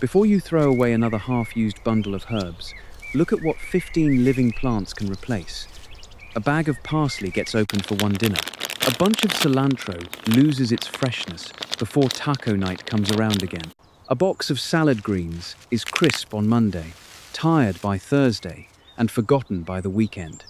Before you throw away another half-used bundle of herbs, look at what 15 living plants can replace. A bag of parsley gets opened for one dinner. A bunch of cilantro loses its freshness before taco night comes around again. A box of salad greens is crisp on Monday, tired by Thursday, and forgotten by the weekend.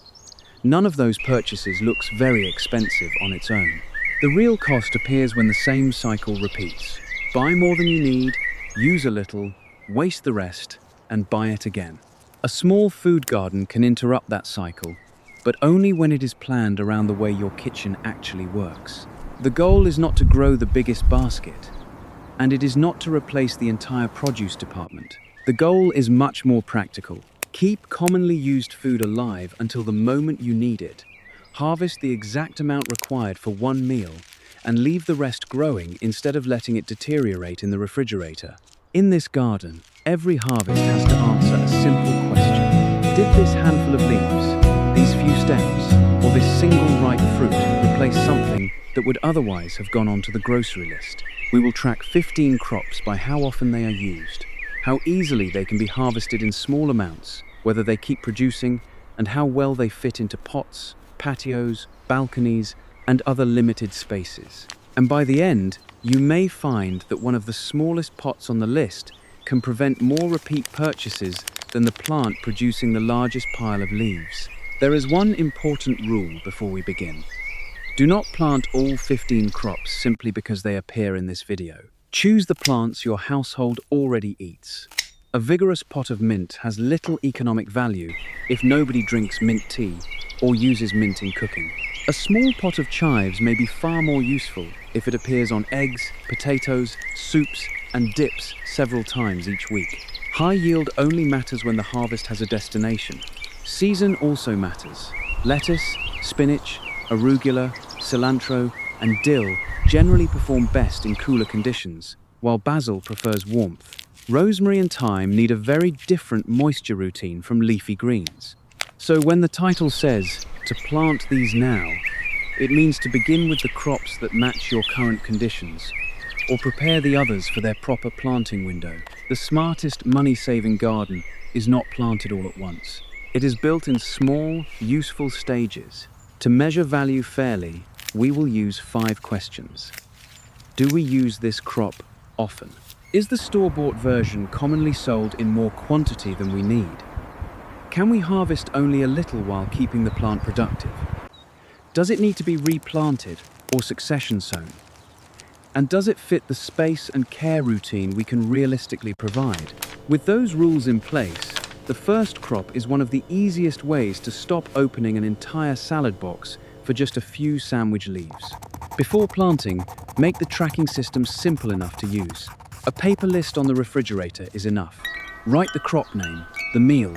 None of those purchases looks very expensive on its own. The real cost appears when the same cycle repeats. Buy more than you need, use a little, waste the rest, and buy it again. A small food garden can interrupt that cycle, but only when it is planned around the way your kitchen actually works. The goal is not to grow the biggest basket, and it is not to replace the entire produce department. The goal is much more practical. Keep commonly used food alive until the moment you need it. Harvest the exact amount required for one meal, and leave the rest growing instead of letting it deteriorate in the refrigerator. In this garden, every harvest has to answer a simple question. Did this handful of leaves, these few stems, or this single ripe fruit replace something that would otherwise have gone onto the grocery list? We will track 15 crops by how often they are used, how easily they can be harvested in small amounts, whether they keep producing, and how well they fit into pots, patios, balconies, and other limited spaces. And by the end, you may find that one of the smallest pots on the list can prevent more repeat purchases than the plant producing the largest pile of leaves. There is one important rule before we begin. Do not plant all 15 crops simply because they appear in this video. Choose the plants your household already eats. A vigorous pot of mint has little economic value if nobody drinks mint tea or uses mint in cooking. A small pot of chives may be far more useful if it appears on eggs, potatoes, soups, and dips several times each week. High yield only matters when the harvest has a destination. Season also matters. Lettuce, spinach, arugula, cilantro, and dill generally perform best in cooler conditions, while basil prefers warmth. Rosemary and thyme need a very different moisture routine from leafy greens. So when the title says to plant these now, it means to begin with the crops that match your current conditions, or prepare the others for their proper planting window. The smartest money-saving garden is not planted all at once. It is built in small, useful stages. To measure value fairly, we will use 5 questions. Do we use this crop often? Is the store-bought version commonly sold in more quantity than we need? Can we harvest only a little while keeping the plant productive? Does it need to be replanted or succession sown? And does it fit the space and care routine we can realistically provide? With those rules in place, the first crop is one of the easiest ways to stop opening an entire salad box for just a few sandwich leaves. Before planting, make the tracking system simple enough to use. A paper list on the refrigerator is enough. Write the crop name, the meal,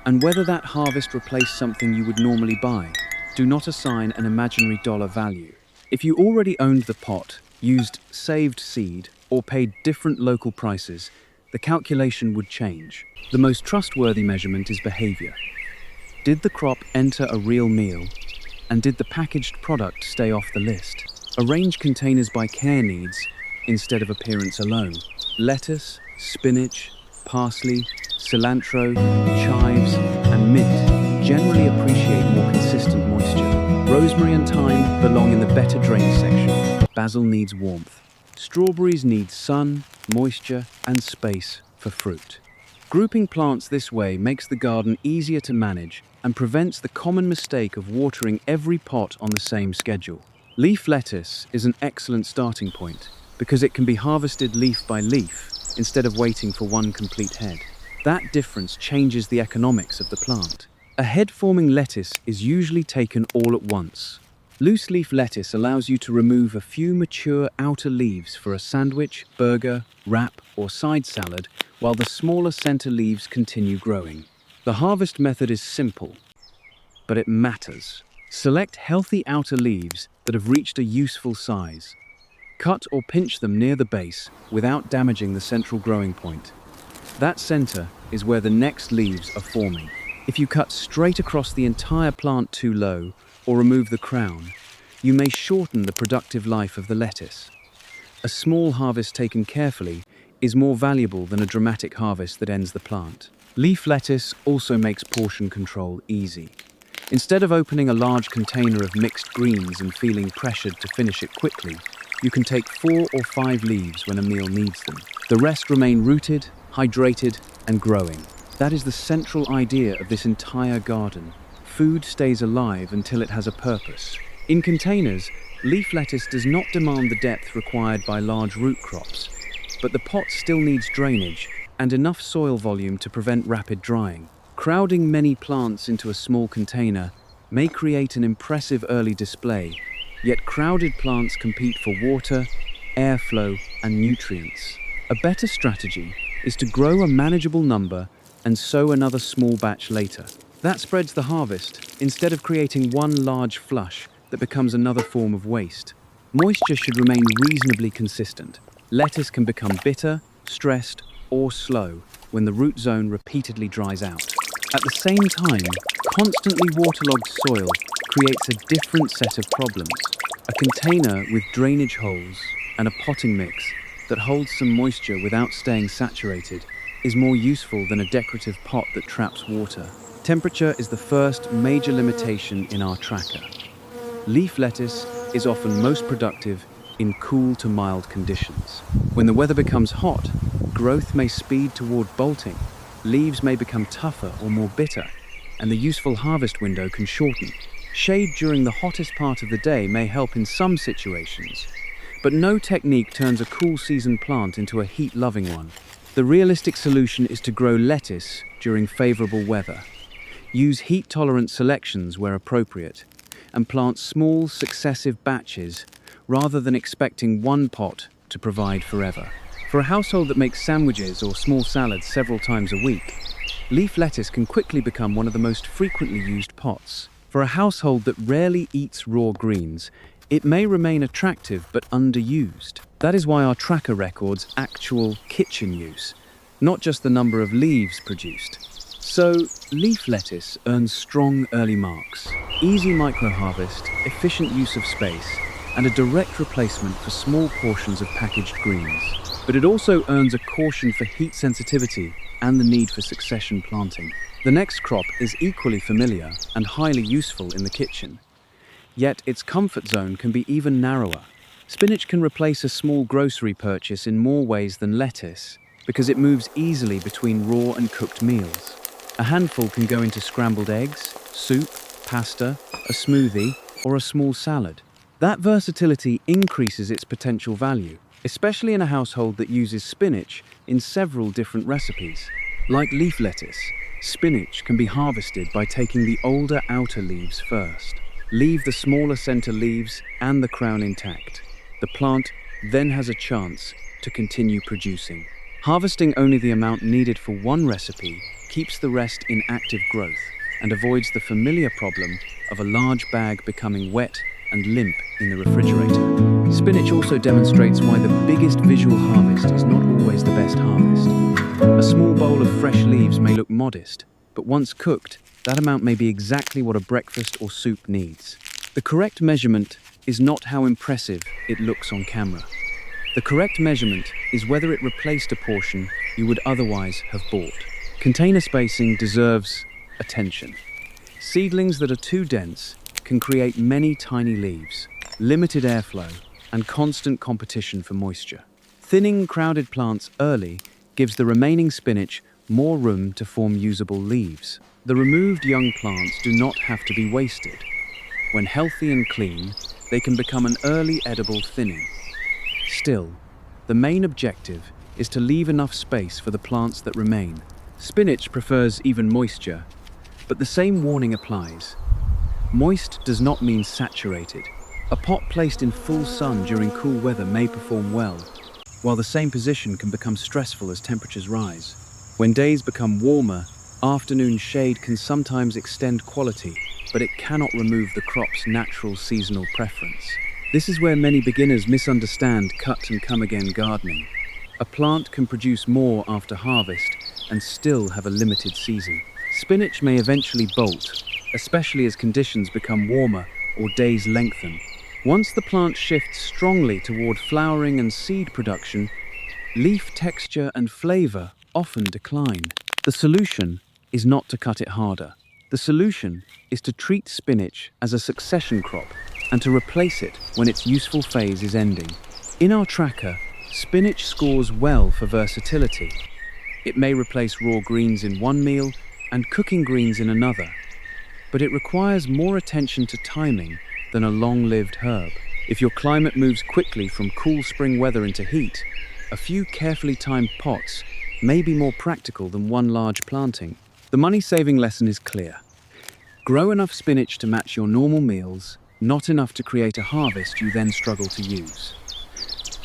and whether that harvest replaced something you would normally buy. Do not assign an imaginary dollar value. If you already owned the pot, used saved seed, or paid different local prices, the calculation would change. The most trustworthy measurement is behavior. Did the crop enter a real meal? And did the packaged product stay off the list? Arrange containers by care needs instead of appearance alone. Lettuce, spinach, parsley, cilantro, chives, and mint generally appreciate more consistent moisture. Rosemary and thyme belong in the better drained section. Basil needs warmth. Strawberries need sun, moisture, and space for fruit. Grouping plants this way makes the garden easier to manage and prevents the common mistake of watering every pot on the same schedule. Leaf lettuce is an excellent starting point because it can be harvested leaf by leaf instead of waiting for one complete head. That difference changes the economics of the plant. A head-forming lettuce is usually taken all at once. Loose leaf lettuce allows you to remove a few mature outer leaves for a sandwich, burger, wrap, or side salad, while the smaller center leaves continue growing. The harvest method is simple, but it matters. Select healthy outer leaves that have reached a useful size. Cut or pinch them near the base without damaging the central growing point. That center is where the next leaves are forming. If you cut straight across the entire plant too low, or remove the crown, you may shorten the productive life of the lettuce. A small harvest taken carefully is more valuable than a dramatic harvest that ends the plant. Leaf lettuce also makes portion control easy. Instead of opening a large container of mixed greens and feeling pressured to finish it quickly, you can take 4 or 5 leaves when a meal needs them. The rest remain rooted, hydrated, and growing. That is the central idea of this entire garden. Food stays alive until it has a purpose. In containers, leaf lettuce does not demand the depth required by large root crops, but the pot still needs drainage and enough soil volume to prevent rapid drying. Crowding many plants into a small container may create an impressive early display, yet crowded plants compete for water, airflow, and nutrients. A better strategy is to grow a manageable number and sow another small batch later. That spreads the harvest, instead of creating one large flush that becomes another form of waste. Moisture should remain reasonably consistent. Lettuce can become bitter, stressed, or slow when the root zone repeatedly dries out. At the same time, constantly waterlogged soil creates a different set of problems. A container with drainage holes and a potting mix that holds some moisture without staying saturated is more useful than a decorative pot that traps water. Temperature is the first major limitation in our tracker. Leaf lettuce is often most productive in cool to mild conditions. When the weather becomes hot, growth may speed toward bolting, leaves may become tougher or more bitter, and the useful harvest window can shorten. Shade during the hottest part of the day may help in some situations, but no technique turns a cool season plant into a heat-loving one. The realistic solution is to grow lettuce during favorable weather. Use heat-tolerant selections where appropriate, and plant small, successive batches rather than expecting one pot to provide forever. For a household that makes sandwiches or small salads several times a week, leaf lettuce can quickly become one of the most frequently used pots. For a household that rarely eats raw greens, it may remain attractive but underused. That is why our tracker records actual kitchen use, not just the number of leaves produced. So, leaf lettuce earns strong early marks. Easy micro-harvest, efficient use of space, and a direct replacement for small portions of packaged greens. But it also earns a caution for heat sensitivity and the need for succession planting. The next crop is equally familiar and highly useful in the kitchen. Yet its comfort zone can be even narrower. Spinach can replace a small grocery purchase in more ways than lettuce because it moves easily between raw and cooked meals. A handful can go into scrambled eggs, soup, pasta, a smoothie, or a small salad. That versatility increases its potential value, especially in a household that uses spinach in several different recipes. Like leaf lettuce, spinach can be harvested by taking the older outer leaves first. Leave the smaller center leaves and the crown intact. The plant then has a chance to continue producing. Harvesting only the amount needed for one recipe keeps the rest in active growth and avoids the familiar problem of a large bag becoming wet and limp in the refrigerator. Spinach also demonstrates why the biggest visual harvest is not always the best harvest. A small bowl of fresh leaves may look modest, but once cooked, that amount may be exactly what a breakfast or soup needs. The correct measurement is not how impressive it looks on camera. The correct measurement is whether it replaced a portion you would otherwise have bought. Container spacing deserves attention. Seedlings that are too dense can create many tiny leaves, limited airflow, and constant competition for moisture. Thinning crowded plants early gives the remaining spinach more room to form usable leaves. The removed young plants do not have to be wasted. When healthy and clean, they can become an early edible thinning. Still, the main objective is to leave enough space for the plants that remain. Spinach prefers even moisture, but the same warning applies. Moist does not mean saturated. A pot placed in full sun during cool weather may perform well, while the same position can become stressful as temperatures rise. When days become warmer, afternoon shade can sometimes extend quality, but it cannot remove the crop's natural seasonal preference. This is where many beginners misunderstand cut and come again gardening. A plant can produce more after harvest and still have a limited season. Spinach may eventually bolt, especially as conditions become warmer or days lengthen. Once the plant shifts strongly toward flowering and seed production, leaf texture and flavor often decline. The solution is not to cut it harder. The solution is to treat spinach as a succession crop and to replace it when its useful phase is ending. In our tracker, spinach scores well for versatility. It may replace raw greens in one meal and cooking greens in another, but it requires more attention to timing than a long-lived herb. If your climate moves quickly from cool spring weather into heat, a few carefully timed pots may be more practical than one large planting. The money-saving lesson is clear. Grow enough spinach to match your normal meals, not enough to create a harvest you then struggle to use.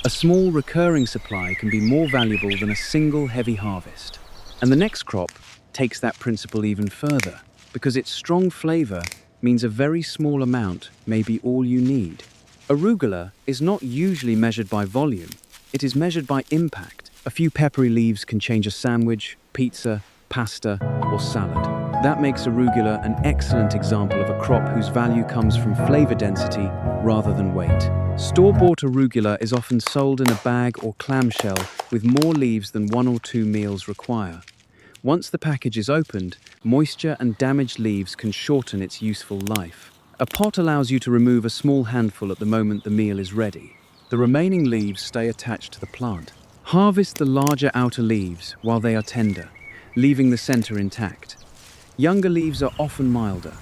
A small recurring supply can be more valuable than a single heavy harvest. And the next crop takes that principle even further, because its strong flavor means a very small amount may be all you need. Arugula is not usually measured by volume, it is measured by impact. A few peppery leaves can change a sandwich, pizza, pasta, or salad. That makes arugula an excellent example of a crop whose value comes from flavor density rather than weight. Store-bought arugula is often sold in a bag or clamshell with more leaves than 1 or 2 meals require. Once the package is opened, moisture and damaged leaves can shorten its useful life. A pot allows you to remove a small handful at the moment the meal is ready. The remaining leaves stay attached to the plant. Harvest the larger outer leaves while they are tender, leaving the center intact. Younger leaves are often milder.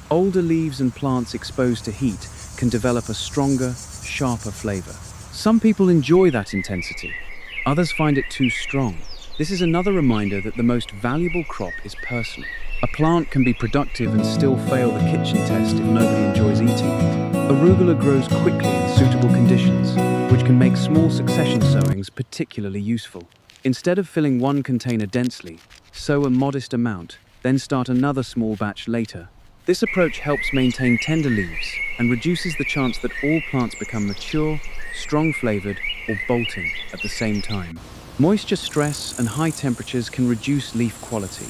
Older leaves and plants exposed to heat can develop a stronger, sharper flavor. Some people enjoy that intensity. Others find it too strong. This is another reminder that the most valuable crop is personal. A plant can be productive and still fail the kitchen test if nobody enjoys eating it. Arugula grows quickly in suitable conditions, which can make small succession sowings particularly useful. Instead of filling one container densely, sow a modest amount, then start another small batch later. This approach helps maintain tender leaves and reduces the chance that all plants become mature, strong-flavored, or bolting at the same time. Moisture stress and high temperatures can reduce leaf quality.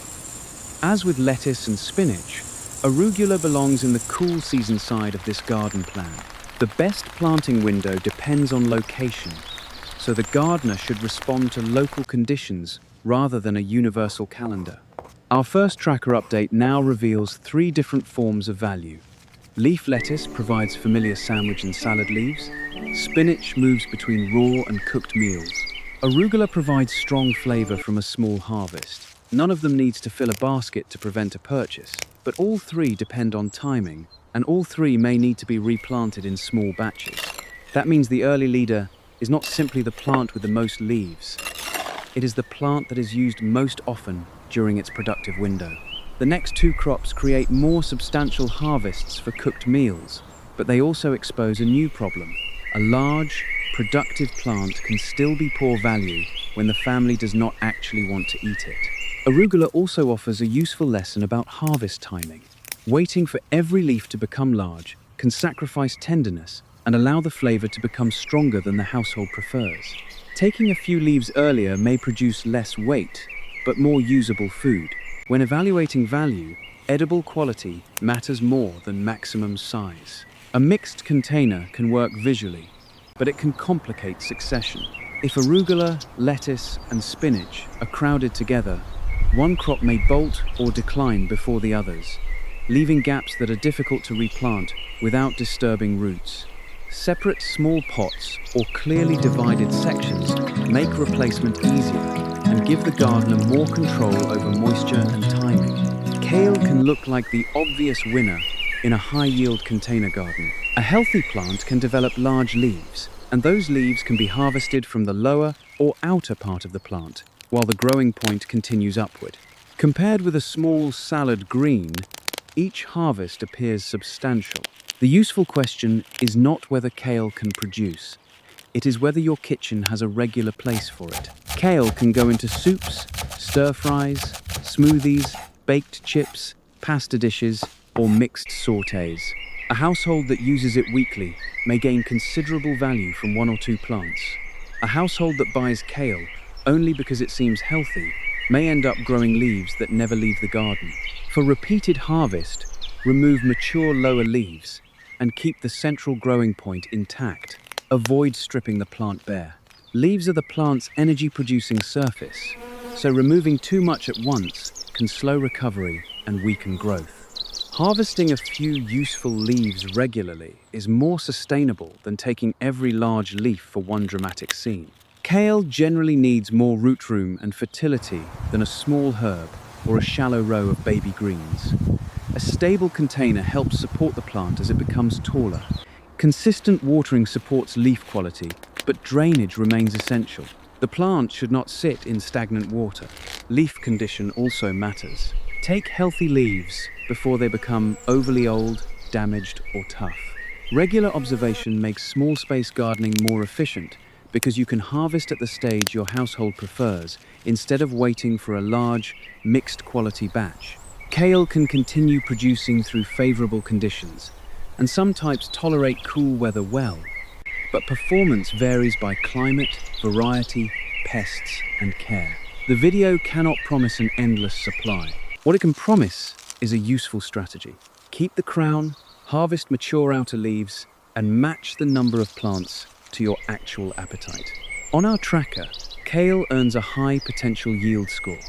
As with lettuce and spinach, arugula belongs in the cool season side of this garden plan. The best planting window depends on location, so the gardener should respond to local conditions rather than a universal calendar. Our first tracker update now reveals 3 different forms of value. Leaf lettuce provides familiar sandwich and salad leaves. Spinach moves between raw and cooked meals. Arugula provides strong flavor from a small harvest. None of them needs to fill a basket to prevent a purchase, but all 3 depend on timing, and all 3 may need to be replanted in small batches. That means the early leader is not simply the plant with the most leaves. It is the plant that is used most often during its productive window. The next 2 crops create more substantial harvests for cooked meals, but they also expose a new problem. A large, productive plant can still be poor value when the family does not actually want to eat it. Arugula also offers a useful lesson about harvest timing. Waiting for every leaf to become large can sacrifice tenderness and allow the flavor to become stronger than the household prefers. Taking a few leaves earlier may produce less weight, but more usable food. When evaluating value, edible quality matters more than maximum size. A mixed container can work visually, but it can complicate succession. If arugula, lettuce, and spinach are crowded together, one crop may bolt or decline before the others, leaving gaps that are difficult to replant without disturbing roots. Separate small pots or clearly divided sections make replacement easier and give the gardener more control over moisture and timing. Kale can look like the obvious winner in a high-yield container garden. A healthy plant can develop large leaves, and those leaves can be harvested from the lower or outer part of the plant, while the growing point continues upward. Compared with a small salad green, each harvest appears substantial. The useful question is not whether kale can produce. It is whether your kitchen has a regular place for it. Kale can go into soups, stir-fries, smoothies, baked chips, pasta dishes, or mixed sautés. A household that uses it weekly may gain considerable value from 1 or 2 plants. A household that buys kale only because it seems healthy may end up growing leaves that never leave the garden. For repeated harvest, remove mature lower leaves and keep the central growing point intact. Avoid stripping the plant bare. Leaves are the plant's energy-producing surface, so removing too much at once can slow recovery and weaken growth. Harvesting a few useful leaves regularly is more sustainable than taking every large leaf for one dramatic scene. Kale generally needs more root room and fertility than a small herb or a shallow row of baby greens. A stable container helps support the plant as it becomes taller. Consistent watering supports leaf quality, but drainage remains essential. The plant should not sit in stagnant water. Leaf condition also matters. Take healthy leaves before they become overly old, damaged, or tough. Regular observation makes small space gardening more efficient because you can harvest at the stage your household prefers instead of waiting for a large, mixed quality batch. Kale can continue producing through favorable conditions, and some types tolerate cool weather well. But performance varies by climate, variety, pests, and care. The video cannot promise an endless supply. What it can promise is a useful strategy. Keep the crown, harvest mature outer leaves, and match the number of plants to your actual appetite. On our tracker, kale earns a high potential yield score.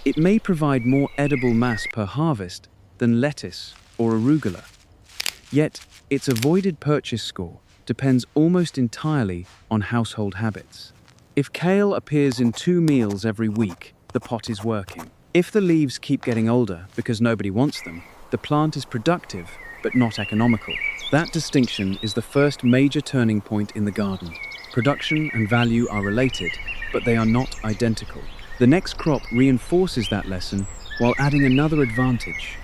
It may provide more edible mass per harvest than lettuce or arugula. Yet, its avoided purchase score depends almost entirely on household habits. If kale appears in 2 meals every week, the pot is working. If the leaves keep getting older because nobody wants them, the plant is productive but not economical. That distinction is the first major turning point in the garden. Production and value are related, but they are not identical. The next crop reinforces that lesson while adding another advantage.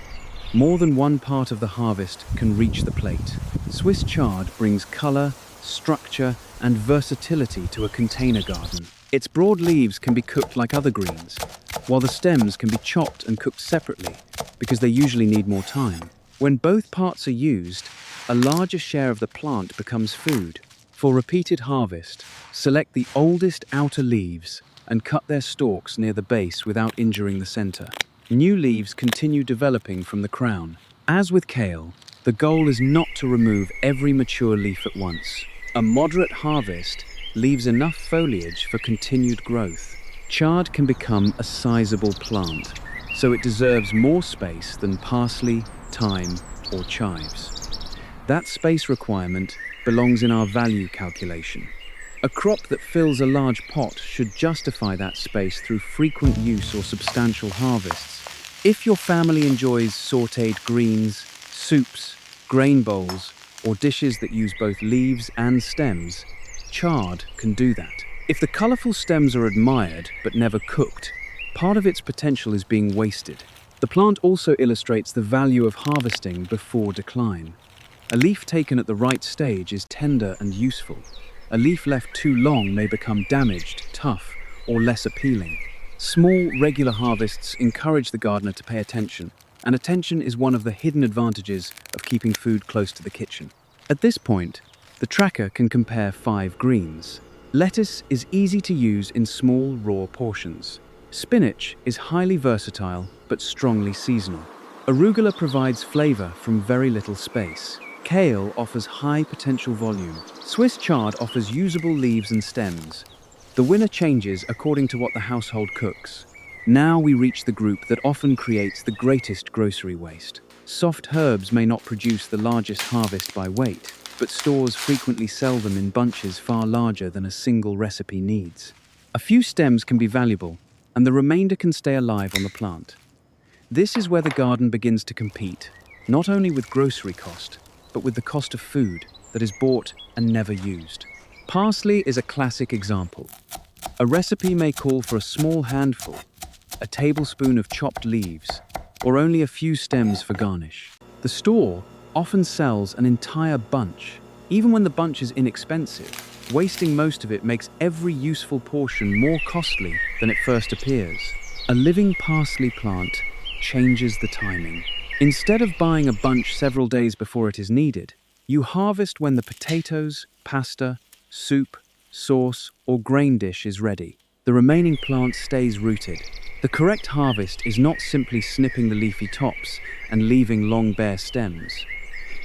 More than one part of the harvest can reach the plate. Swiss chard brings color, structure, and versatility to a container garden. Its broad leaves can be cooked like other greens, while the stems can be chopped and cooked separately because they usually need more time. When both parts are used, a larger share of the plant becomes food. For repeated harvest, select the oldest outer leaves and cut their stalks near the base without injuring the center. New leaves continue developing from the crown. As with kale, the goal is not to remove every mature leaf at once. A moderate harvest leaves enough foliage for continued growth. Chard can become a sizable plant, so it deserves more space than parsley, thyme, or chives. That space requirement belongs in our value calculation. A crop that fills a large pot should justify that space through frequent use or substantial harvests. If your family enjoys sautéed greens, soups, grain bowls, or dishes that use both leaves and stems, chard can do that. If the colorful stems are admired but never cooked, part of its potential is being wasted. The plant also illustrates the value of harvesting before decline. A leaf taken at the right stage is tender and useful. A leaf left too long may become damaged, tough, or less appealing. Small, regular harvests encourage the gardener to pay attention, and attention is one of the hidden advantages of keeping food close to the kitchen. At this point, the tracker can compare 5 greens. Lettuce is easy to use in small, raw portions. Spinach is highly versatile but strongly seasonal. Arugula provides flavor from very little space. Kale offers high potential volume. Swiss chard offers usable leaves and stems. The winner changes according to what the household cooks. Now we reach the group that often creates the greatest grocery waste. Soft herbs may not produce the largest harvest by weight, but stores frequently sell them in bunches far larger than a single recipe needs. A few stems can be valuable, and the remainder can stay alive on the plant. This is where the garden begins to compete, not only with grocery cost, but with the cost of food that is bought and never used. Parsley is a classic example. A recipe may call for a small handful, a tablespoon of chopped leaves, or only a few stems for garnish. The store often sells an entire bunch. Even when the bunch is inexpensive, wasting most of it makes every useful portion more costly than it first appears. A living parsley plant changes the timing. Instead of buying a bunch several days before it is needed, you harvest when the potatoes, pasta, soup, sauce, or grain dish is ready. The remaining plant stays rooted. The correct harvest is not simply snipping the leafy tops and leaving long bare stems.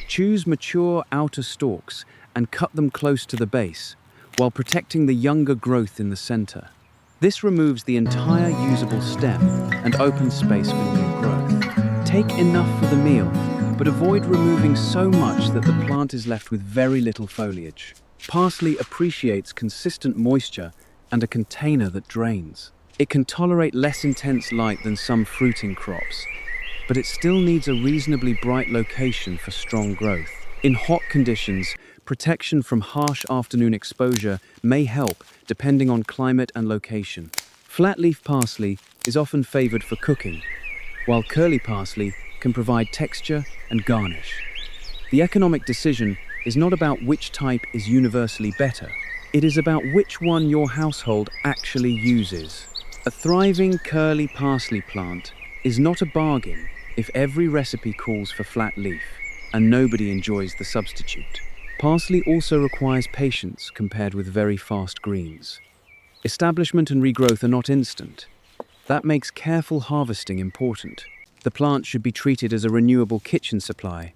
Choose mature outer stalks and cut them close to the base, while protecting the younger growth in the center. This removes the entire usable stem and opens space for new growth. Take enough for the meal, but avoid removing so much that the plant is left with very little foliage. Parsley appreciates consistent moisture and a container that drains. It can tolerate less intense light than some fruiting crops, but it still needs a reasonably bright location for strong growth. In hot conditions, protection from harsh afternoon exposure may help depending on climate and location. Flat-leaf parsley is often favored for cooking, while curly parsley can provide texture and garnish. The economic decision is not about which type is universally better. It is about which one your household actually uses. A thriving curly parsley plant is not a bargain if every recipe calls for flat leaf and nobody enjoys the substitute. Parsley also requires patience compared with very fast greens. Establishment and regrowth are not instant. That makes careful harvesting important. The plant should be treated as a renewable kitchen supply,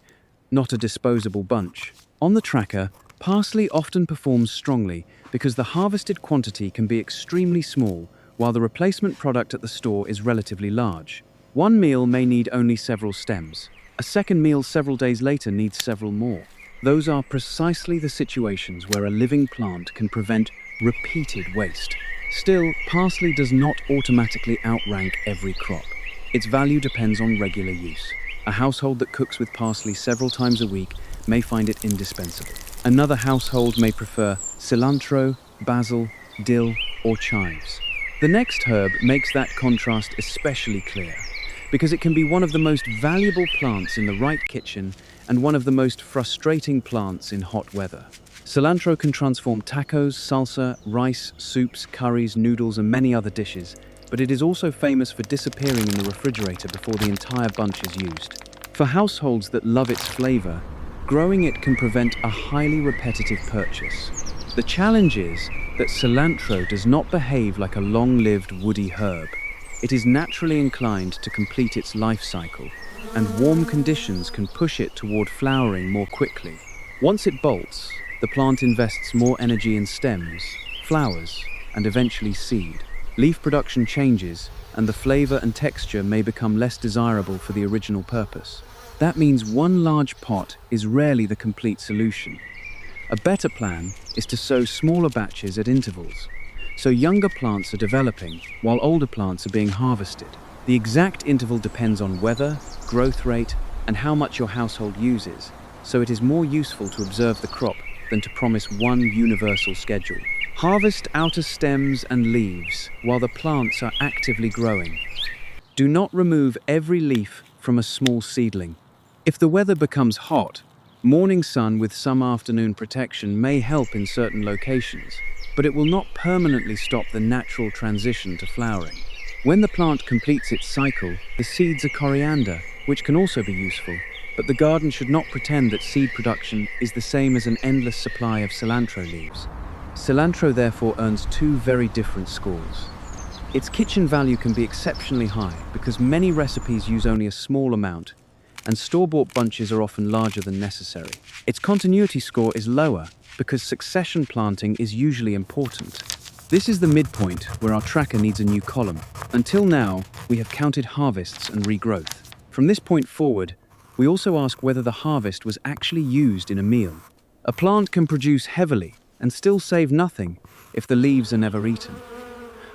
not a disposable bunch. On the tracker, parsley often performs strongly because the harvested quantity can be extremely small, while the replacement product at the store is relatively large. One meal may need only several stems. A second meal several days later needs several more. Those are precisely the situations where a living plant can prevent repeated waste. Still, parsley does not automatically outrank every crop. Its value depends on regular use. A household that cooks with parsley several times a week may find it indispensable. Another household may prefer cilantro, basil, dill, or chives. The next herb makes that contrast especially clear, because it can be one of the most valuable plants in the right kitchen and one of the most frustrating plants in hot weather. Cilantro can transform tacos, salsa, rice, soups, curries, noodles, and many other dishes, but it is also famous for disappearing in the refrigerator before the entire bunch is used. For households that love its flavor, growing it can prevent a highly repetitive purchase. The challenge is that cilantro does not behave like a long-lived woody herb. It is naturally inclined to complete its life cycle, and warm conditions can push it toward flowering more quickly. Once it bolts, the plant invests more energy in stems, flowers, and eventually seed. Leaf production changes, and the flavor and texture may become less desirable for the original purpose. That means one large pot is rarely the complete solution. A better plan is to sow smaller batches at intervals, so younger plants are developing while older plants are being harvested. The exact interval depends on weather, growth rate, and how much your household uses, so it is more useful to observe the crop than to promise one universal schedule. Harvest outer stems and leaves while the plants are actively growing. Do not remove every leaf from a small seedling. If the weather becomes hot, morning sun with some afternoon protection may help in certain locations, but it will not permanently stop the natural transition to flowering. When the plant completes its cycle, the seeds are coriander, which can also be useful, but the garden should not pretend that seed production is the same as an endless supply of cilantro leaves. Cilantro therefore earns two very different scores. Its kitchen value can be exceptionally high because many recipes use only a small amount, and store-bought bunches are often larger than necessary. Its continuity score is lower because succession planting is usually important. This is the midpoint where our tracker needs a new column. Until now, we have counted harvests and regrowth. From this point forward, we also ask whether the harvest was actually used in a meal. A plant can produce heavily and still save nothing if the leaves are never eaten.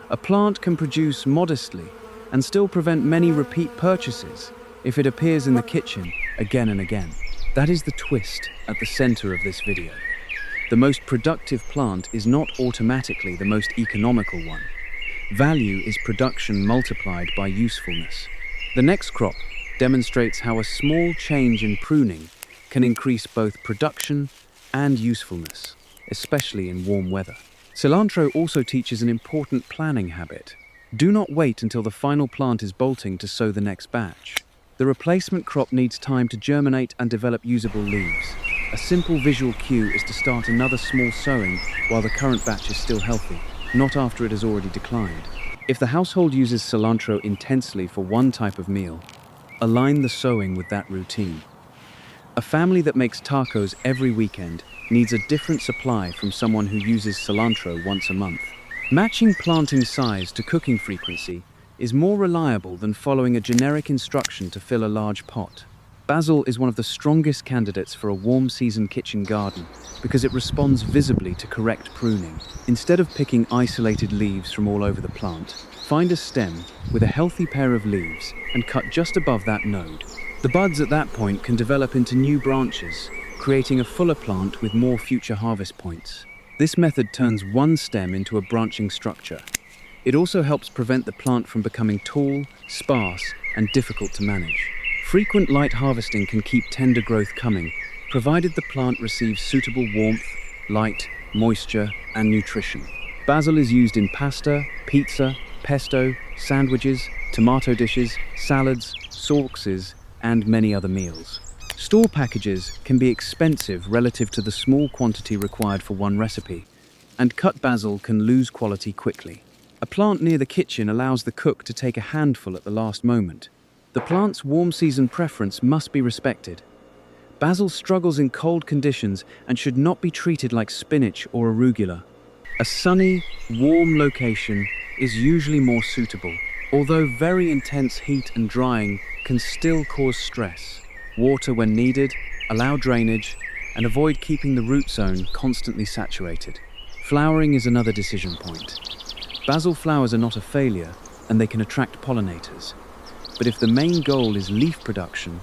A plant can produce modestly and still prevent many repeat purchases if it appears in the kitchen again and again. That is the twist at the center of this video. The most productive plant is not automatically the most economical one. Value is production multiplied by usefulness. The next crop demonstrates how a small change in pruning can increase both production and usefulness, especially in warm weather. Cilantro also teaches an important planning habit. Do not wait until the final plant is bolting to sow the next batch. The replacement crop needs time to germinate and develop usable leaves. A simple visual cue is to start another small sowing while the current batch is still healthy, not after it has already declined. If the household uses cilantro intensely for one type of meal, align the sowing with that routine. A family that makes tacos every weekend needs a different supply from someone who uses cilantro once a month. Matching planting size to cooking frequency is more reliable than following a generic instruction to fill a large pot. Basil is one of the strongest candidates for a warm season kitchen garden because it responds visibly to correct pruning. Instead of picking isolated leaves from all over the plant, find a stem with a healthy pair of leaves and cut just above that node. The buds at that point can develop into new branches, creating a fuller plant with more future harvest points. This method turns one stem into a branching structure. It also helps prevent the plant from becoming tall, sparse, and difficult to manage. Frequent light harvesting can keep tender growth coming, provided the plant receives suitable warmth, light, moisture, and nutrition. Basil is used in pasta, pizza, pesto, sandwiches, tomato dishes, salads, sauces, and many other meals. Store packages can be expensive relative to the small quantity required for one recipe, and cut basil can lose quality quickly. A plant near the kitchen allows the cook to take a handful at the last moment. The plant's warm season preference must be respected. Basil struggles in cold conditions and should not be treated like spinach or arugula. A sunny, warm location is usually more suitable, although very intense heat and drying can still cause stress. Water when needed, allow drainage, and avoid keeping the root zone constantly saturated. Flowering is another decision point. Basil flowers are not a failure, and they can attract pollinators. But if the main goal is leaf production,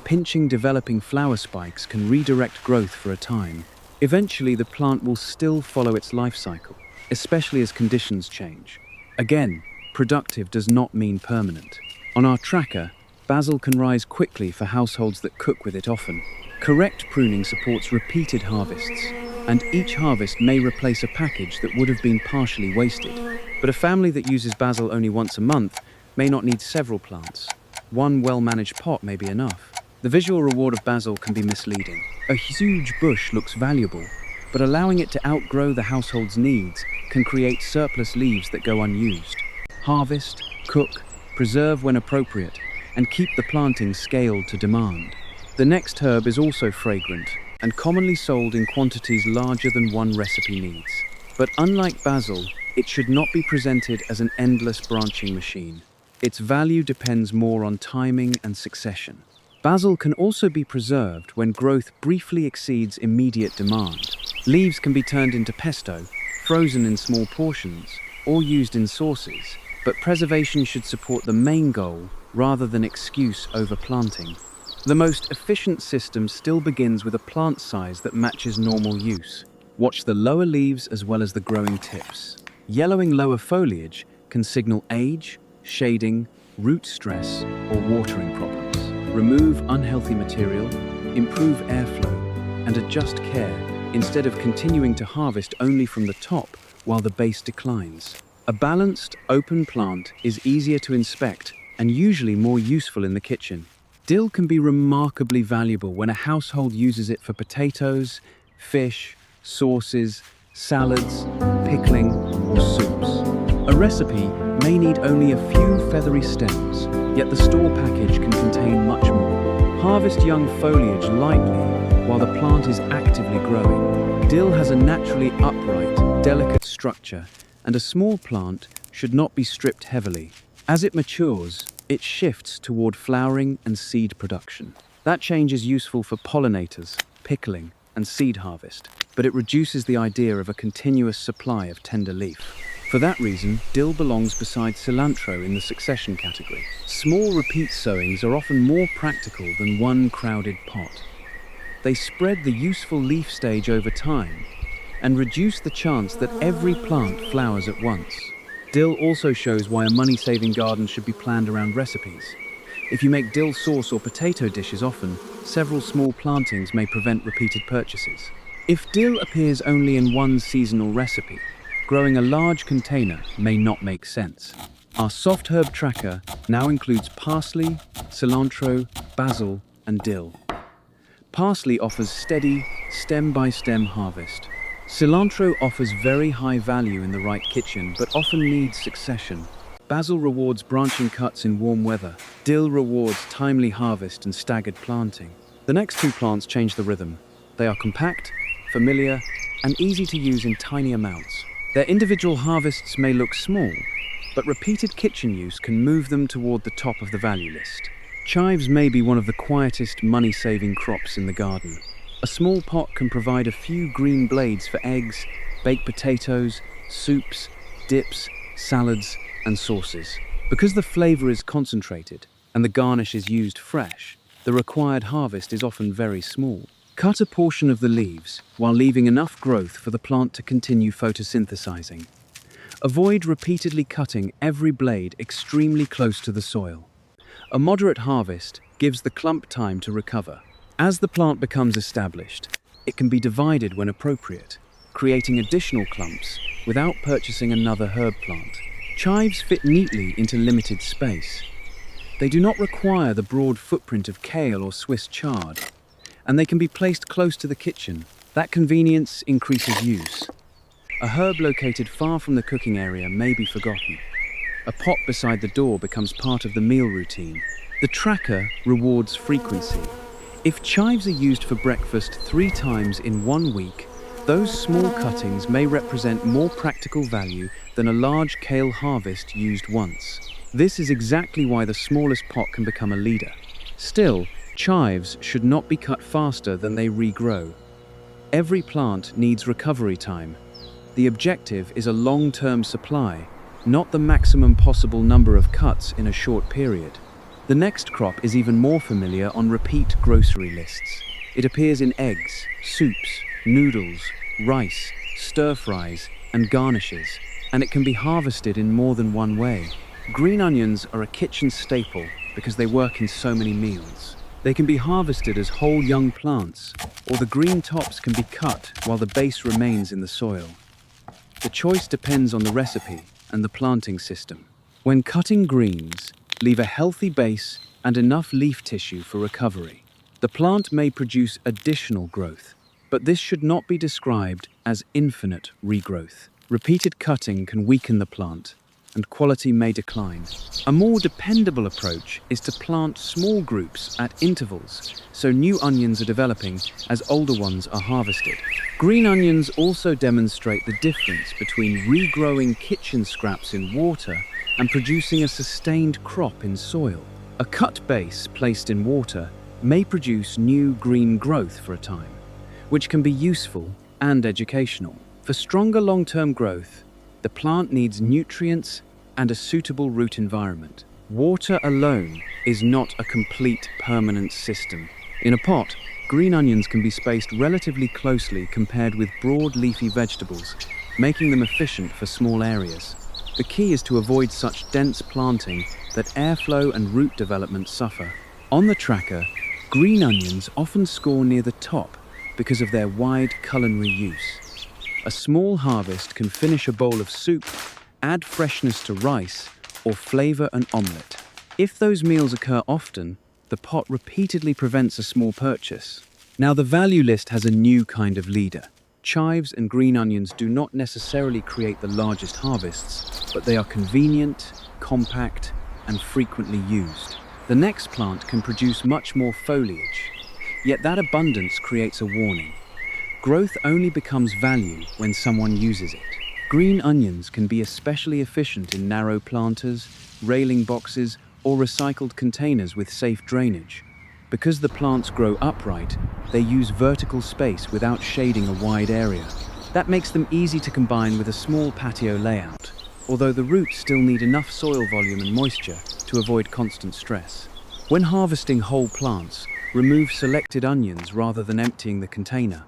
pinching developing flower spikes can redirect growth for a time. Eventually, the plant will still follow its life cycle, especially as conditions change. Again, productive does not mean permanent. On our tracker, basil can rise quickly for households that cook with it often. Correct pruning supports repeated harvests, and each harvest may replace a package that would have been partially wasted. But a family that uses basil only once a month may not need several plants. One well-managed pot may be enough. The visual reward of basil can be misleading. A huge bush looks valuable, but allowing it to outgrow the household's needs can create surplus leaves that go unused. Harvest, cook, preserve when appropriate, and keep the planting scaled to demand. The next herb is also fragrant and commonly sold in quantities larger than one recipe needs. But unlike basil, it should not be presented as an endless branching machine. Its value depends more on timing and succession. Basil can also be preserved when growth briefly exceeds immediate demand. Leaves can be turned into pesto, frozen in small portions, or used in sauces, but preservation should support the main goal rather than excuse overplanting. The most efficient system still begins with a plant size that matches normal use. Watch the lower leaves as well as the growing tips. Yellowing lower foliage can signal age, shading, root stress, or watering problems. Remove unhealthy material, improve airflow, and adjust care instead of continuing to harvest only from the top while the base declines. A balanced, open plant is easier to inspect and usually more useful in the kitchen. Dill can be remarkably valuable when a household uses it for potatoes, fish, sauces, salads, pickling, or soups. A recipe may need only a few feathery stems, yet the store package can contain much more. Harvest young foliage lightly while the plant is actively growing. Dill has a naturally upright, delicate structure, and a small plant should not be stripped heavily. As it matures, it shifts toward flowering and seed production. That change is useful for pollinators, pickling, and seed harvest, but it reduces the idea of a continuous supply of tender leaf. For that reason, dill belongs beside cilantro in the succession category. Small repeat sowings are often more practical than one crowded pot. They spread the useful leaf stage over time and reduce the chance that every plant flowers at once. Dill also shows why a money-saving garden should be planned around recipes. If you make dill sauce or potato dishes often, several small plantings may prevent repeated purchases. If dill appears only in one seasonal recipe, growing a large container may not make sense. Our soft herb tracker now includes parsley, cilantro, basil, and dill. Parsley offers steady, stem-by-stem harvest. Cilantro offers very high value in the right kitchen, but often needs succession. Basil rewards branching cuts in warm weather. Dill rewards timely harvest and staggered planting. The next two plants change the rhythm. They are compact, familiar, and easy to use in tiny amounts. Their individual harvests may look small, but repeated kitchen use can move them toward the top of the value list. Chives may be one of the quietest money-saving crops in the garden. A small pot can provide a few green blades for eggs, baked potatoes, soups, dips, salads, and sauces. Because the flavor is concentrated and the garnish is used fresh, the required harvest is often very small. Cut a portion of the leaves while leaving enough growth for the plant to continue photosynthesizing. Avoid repeatedly cutting every blade extremely close to the soil. A moderate harvest gives the clump time to recover. As the plant becomes established, it can be divided when appropriate, creating additional clumps without purchasing another herb plant. Chives fit neatly into limited space. They do not require the broad footprint of kale or Swiss chard, and they can be placed close to the kitchen. That convenience increases use. A herb located far from the cooking area may be forgotten. A pot beside the door becomes part of the meal routine. The tracker rewards frequency. If chives are used for breakfast 3 times in 1 week, those small cuttings may represent more practical value than a large kale harvest used once. This is exactly why the smallest pot can become a leader. Still, chives should not be cut faster than they regrow. Every plant needs recovery time. The objective is a long-term supply, not the maximum possible number of cuts in a short period. The next crop is even more familiar on repeat grocery lists. It appears in eggs, soups, noodles, rice, stir-fries, and garnishes, and it can be harvested in more than one way. Green onions are a kitchen staple because they work in so many meals. They can be harvested as whole young plants, or the green tops can be cut while the base remains in the soil. The choice depends on the recipe and the planting system. When cutting greens, leave a healthy base and enough leaf tissue for recovery. The plant may produce additional growth, but this should not be described as infinite regrowth. Repeated cutting can weaken the plant, and quality may decline. A more dependable approach is to plant small groups at intervals, so new onions are developing as older ones are harvested. Green onions also demonstrate the difference between regrowing kitchen scraps in water and producing a sustained crop in soil. A cut base placed in water may produce new green growth for a time, which can be useful and educational. For stronger long-term growth, the plant needs nutrients and a suitable root environment. Water alone is not a complete permanent system. In a pot, green onions can be spaced relatively closely compared with broad leafy vegetables, making them efficient for small areas. The key is to avoid such dense planting that airflow and root development suffer. On the tracker, green onions often score near the top because of their wide culinary use. A small harvest can finish a bowl of soup, add freshness to rice, or flavor an omelette. If those meals occur often, the pot repeatedly prevents a small purchase. Now the value list has a new kind of leader. Chives and green onions do not necessarily create the largest harvests, but they are convenient, compact, and frequently used. The next plant can produce much more foliage, yet that abundance creates a warning. Growth only becomes value when someone uses it. Green onions can be especially efficient in narrow planters, railing boxes, or recycled containers with safe drainage. Because the plants grow upright, they use vertical space without shading a wide area. That makes them easy to combine with a small patio layout, although the roots still need enough soil volume and moisture to avoid constant stress. When harvesting whole plants, remove selected onions rather than emptying the container.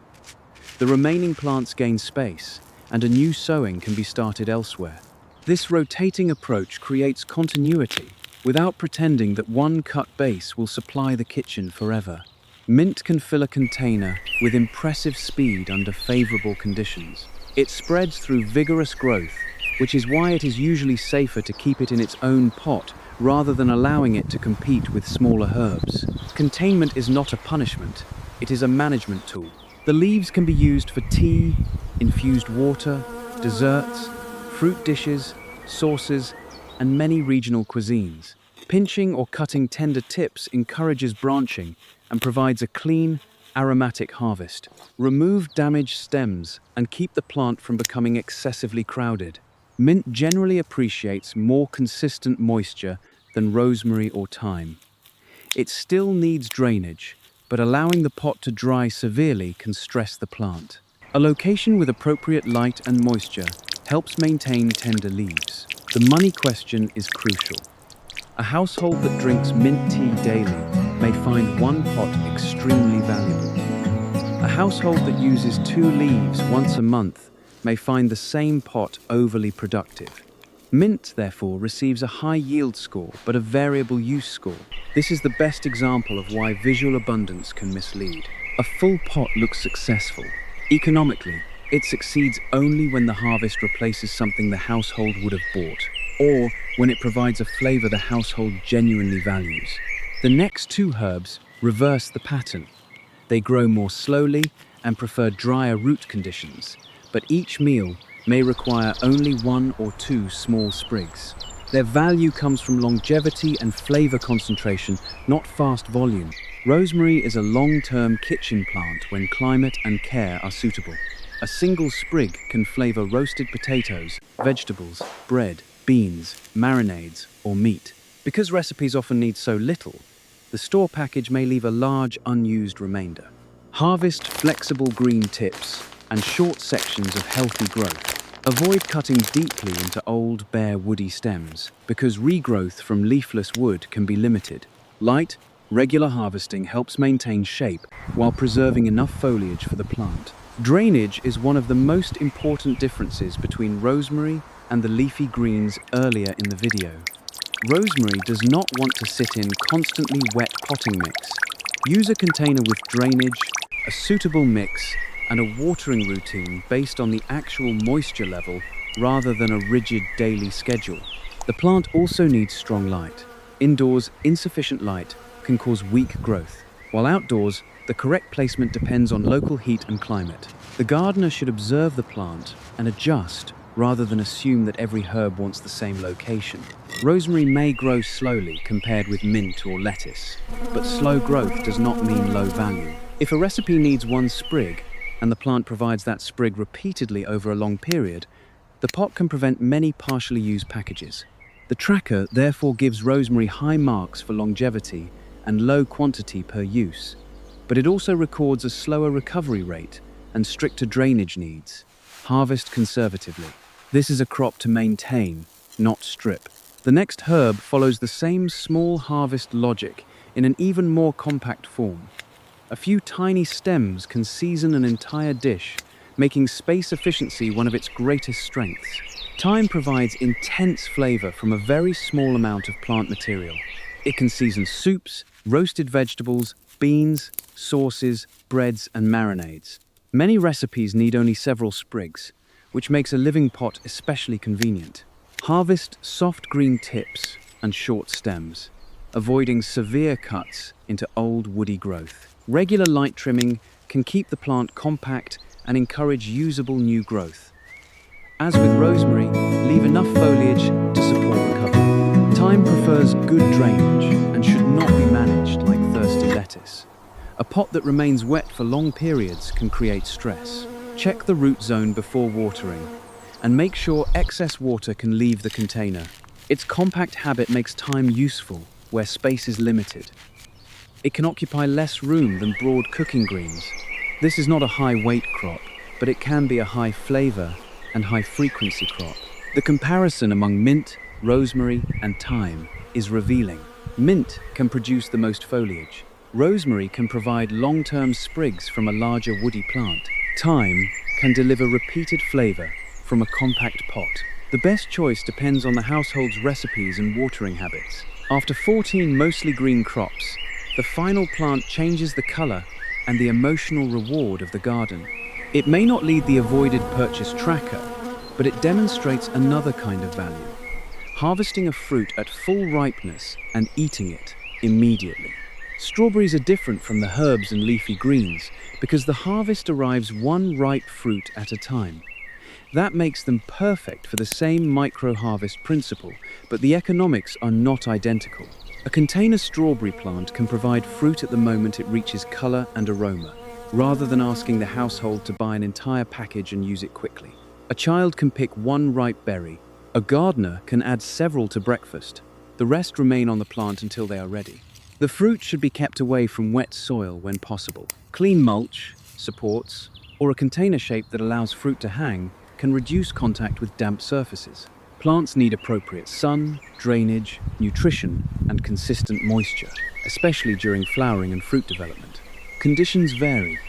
The remaining plants gain space, and a new sowing can be started elsewhere. This rotating approach creates continuity without pretending that one cut base will supply the kitchen forever. Mint can fill a container with impressive speed under favorable conditions. It spreads through vigorous growth, which is why it is usually safer to keep it in its own pot rather than allowing it to compete with smaller herbs. Containment is not a punishment, it is a management tool. The leaves can be used for tea, infused water, desserts, fruit dishes, sauces, and many regional cuisines. Pinching or cutting tender tips encourages branching and provides a clean, aromatic harvest. Remove damaged stems and keep the plant from becoming excessively crowded. Mint generally appreciates more consistent moisture than rosemary or thyme. It still needs drainage, but allowing the pot to dry severely can stress the plant. A location with appropriate light and moisture helps maintain tender leaves. The money question is crucial. A household that drinks mint tea daily may find one pot extremely valuable. A household that uses 2 leaves once a month may find the same pot overly productive. Mint, therefore, receives a high yield score but a variable use score. This is the best example of why visual abundance can mislead. A full pot looks successful. Economically, it succeeds only when the harvest replaces something the household would have bought, or when it provides a flavor the household genuinely values. The next 2 herbs reverse the pattern. They grow more slowly and prefer drier root conditions, but each meal may require only 1 or 2 small sprigs. Their value comes from longevity and flavor concentration, not fast volume. Rosemary is a long-term kitchen plant when climate and care are suitable. A single sprig can flavor roasted potatoes, vegetables, bread, beans, marinades, or meat. Because recipes often need so little, the store package may leave a large unused remainder. Harvest flexible green tips and short sections of healthy growth. Avoid cutting deeply into old, bare, woody stems, because regrowth from leafless wood can be limited. Light, regular harvesting helps maintain shape while preserving enough foliage for the plant. Drainage is one of the most important differences between rosemary and the leafy greens earlier in the video. Rosemary does not want to sit in constantly wet potting mix. Use a container with drainage, a suitable mix, and a watering routine based on the actual moisture level rather than a rigid daily schedule. The plant also needs strong light. Indoors, insufficient light can cause weak growth, while outdoors, the correct placement depends on local heat and climate. The gardener should observe the plant and adjust rather than assume that every herb wants the same location. Rosemary may grow slowly compared with mint or lettuce, but slow growth does not mean low value. If a recipe needs 1 sprig, and the plant provides that sprig repeatedly over a long period, the pot can prevent many partially used packages. The tracker therefore gives rosemary high marks for longevity and low quantity per use, but it also records a slower recovery rate and stricter drainage needs. Harvest conservatively. This is a crop to maintain, not strip. The next herb follows the same small harvest logic in an even more compact form. A few tiny stems can season an entire dish, making space efficiency one of its greatest strengths. Thyme provides intense flavor from a very small amount of plant material. It can season soups, roasted vegetables, beans, sauces, breads, and marinades. Many recipes need only several sprigs, which makes a living pot especially convenient. Harvest soft green tips and short stems, avoiding severe cuts into old woody growth. Regular light trimming can keep the plant compact and encourage usable new growth. As with rosemary, leave enough foliage to support recovery. Thyme prefers good drainage and should not be managed like thirsty lettuce. A pot that remains wet for long periods can create stress. Check the root zone before watering, and make sure excess water can leave the container. Its compact habit makes thyme useful where space is limited. It can occupy less room than broad cooking greens. This is not a high-weight crop, but it can be a high-flavor and high-frequency crop. The comparison among mint, rosemary, and thyme is revealing. Mint can produce the most foliage. Rosemary can provide long-term sprigs from a larger woody plant. Thyme can deliver repeated flavor from a compact pot. The best choice depends on the household's recipes and watering habits. After 14 mostly green crops, the final plant changes the color and the emotional reward of the garden. It may not lead the avoided purchase tracker, but it demonstrates another kind of value. Harvesting a fruit at full ripeness and eating it immediately. Strawberries are different from the herbs and leafy greens because the harvest arrives 1 ripe fruit at a time. That makes them perfect for the same micro-harvest principle, but the economics are not identical. A container strawberry plant can provide fruit at the moment it reaches color and aroma, rather than asking the household to buy an entire package and use it quickly. A child can pick one ripe berry. A gardener can add several to breakfast. The rest remain on the plant until they are ready. The fruit should be kept away from wet soil when possible. Clean mulch, supports, or a container shape that allows fruit to hang can reduce contact with damp surfaces. Plants need appropriate sun, drainage, nutrition, and consistent moisture, especially during flowering and fruit development. Conditions vary,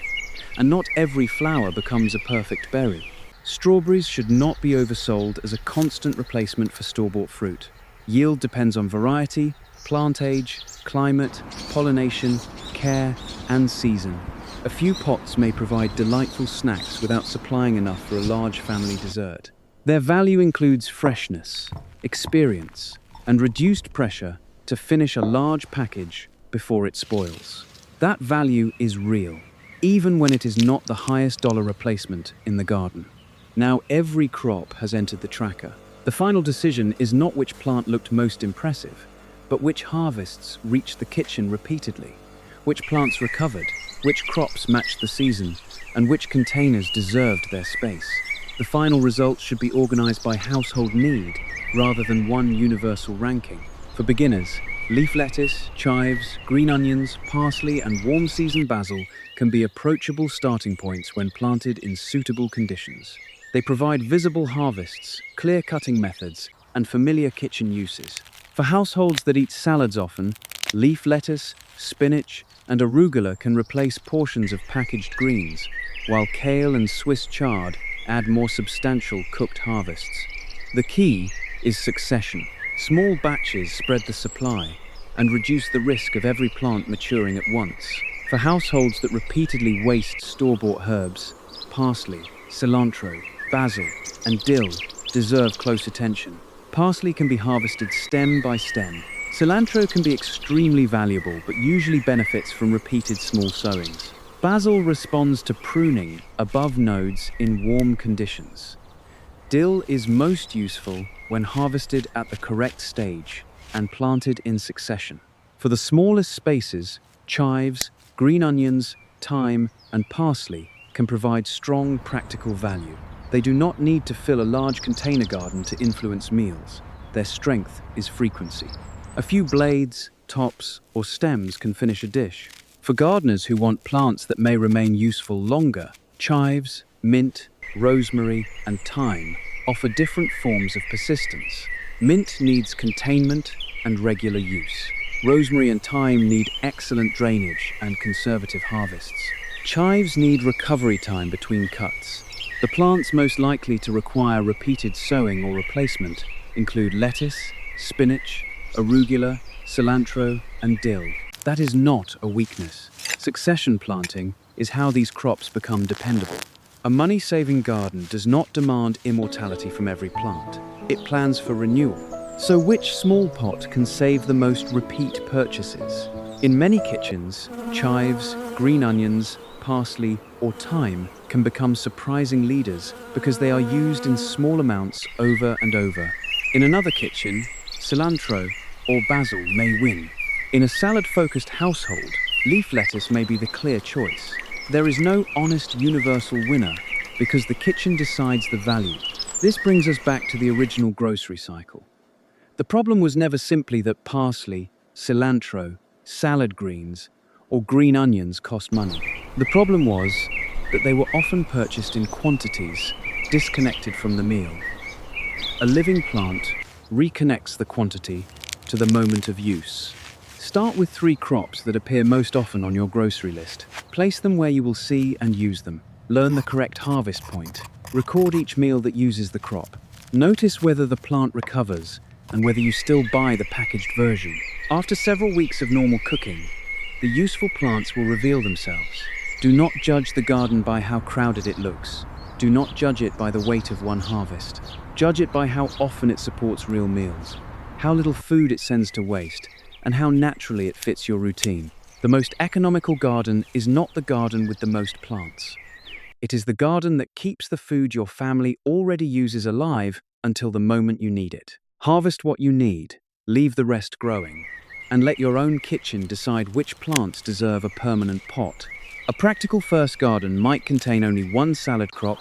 and not every flower becomes a perfect berry. Strawberries should not be oversold as a constant replacement for store-bought fruit. Yield depends on variety, plant age, climate, pollination, care, and season. A few pots may provide delightful snacks without supplying enough for a large family dessert. Their value includes freshness, experience, and reduced pressure to finish a large package before it spoils. That value is real, even when it is not the highest dollar replacement in the garden. Now every crop has entered the tracker. The final decision is not which plant looked most impressive, but which harvests reached the kitchen repeatedly, which plants recovered, which crops matched the season, and which containers deserved their space. The final results should be organized by household need rather than one universal ranking. For beginners, leaf lettuce, chives, green onions, parsley, and warm season basil can be approachable starting points when planted in suitable conditions. They provide visible harvests, clear cutting methods, and familiar kitchen uses. For households that eat salads often, leaf lettuce, spinach, and arugula can replace portions of packaged greens, while kale and Swiss chard add more substantial cooked harvests. The key is succession. Small batches spread the supply and reduce the risk of every plant maturing at once. For households that repeatedly waste store-bought herbs, parsley, cilantro, basil, and dill deserve close attention. Parsley can be harvested stem by stem. Cilantro can be extremely valuable but usually benefits from repeated small sowings. Basil responds to pruning above nodes in warm conditions. Dill is most useful when harvested at the correct stage and planted in succession. For the smallest spaces, chives, green onions, thyme, and parsley can provide strong practical value. They do not need to fill a large container garden to influence meals. Their strength is frequency. A few blades, tops, or stems can finish a dish. For gardeners who want plants that may remain useful longer, chives, mint, rosemary, and thyme offer different forms of persistence. Mint needs containment and regular use. Rosemary and thyme need excellent drainage and conservative harvests. Chives need recovery time between cuts. The plants most likely to require repeated sowing or replacement include lettuce, spinach, arugula, cilantro, and dill. That is not a weakness. Succession planting is how these crops become dependable. A money-saving garden does not demand immortality from every plant. It plans for renewal. So which small pot can save the most repeat purchases? In many kitchens, chives, green onions, parsley, or thyme can become surprising leaders because they are used in small amounts over and over. In another kitchen, cilantro or basil may win. In a salad-focused household, leaf lettuce may be the clear choice. There is no honest universal winner because the kitchen decides the value. This brings us back to the original grocery cycle. The problem was never simply that parsley, cilantro, salad greens, or green onions cost money. The problem was that they were often purchased in quantities disconnected from the meal. A living plant reconnects the quantity to the moment of use. Start with 3 crops that appear most often on your grocery list. Place them where you will see and use them. Learn the correct harvest point. Record each meal that uses the crop. Notice whether the plant recovers and whether you still buy the packaged version. After several weeks of normal cooking, the useful plants will reveal themselves. Do not judge the garden by how crowded it looks. Do not judge it by the weight of one harvest. Judge it by how often it supports real meals, how little food it sends to waste, and how naturally it fits your routine. The most economical garden is not the garden with the most plants. It is the garden that keeps the food your family already uses alive until the moment you need it. Harvest what you need, leave the rest growing, and let your own kitchen decide which plants deserve a permanent pot. A practical first garden might contain only one salad crop,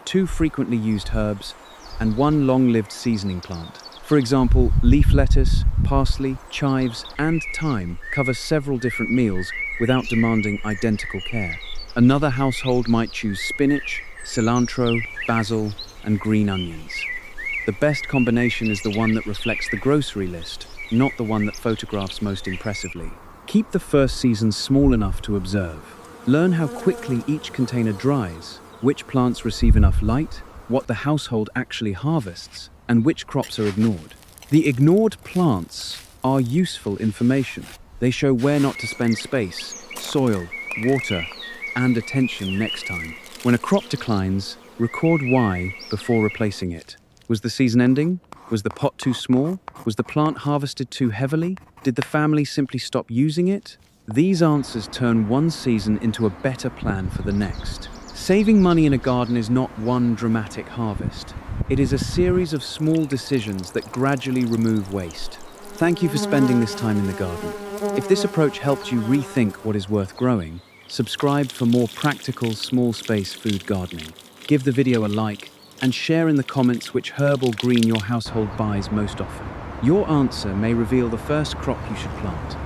2 frequently used herbs, and 1 long-lived seasoning plant. For example, leaf lettuce, parsley, chives, and thyme cover several different meals without demanding identical care. Another household might choose spinach, cilantro, basil, and green onions. The best combination is the one that reflects the grocery list, not the one that photographs most impressively. Keep the first season small enough to observe. Learn how quickly each container dries, which plants receive enough light, what the household actually harvests, and which crops are ignored. The ignored plants are useful information. They show where not to spend space, soil, water, and attention next time. When a crop declines, record why before replacing it. Was the season ending? Was the pot too small? Was the plant harvested too heavily? Did the family simply stop using it? These answers turn one season into a better plan for the next. Saving money in a garden is not one dramatic harvest. It is a series of small decisions that gradually remove waste. Thank you for spending this time in the garden. If this approach helped you rethink what is worth growing, subscribe for more practical, small-space food gardening. Give the video a like, and share in the comments which herb or green your household buys most often. Your answer may reveal the first crop you should plant.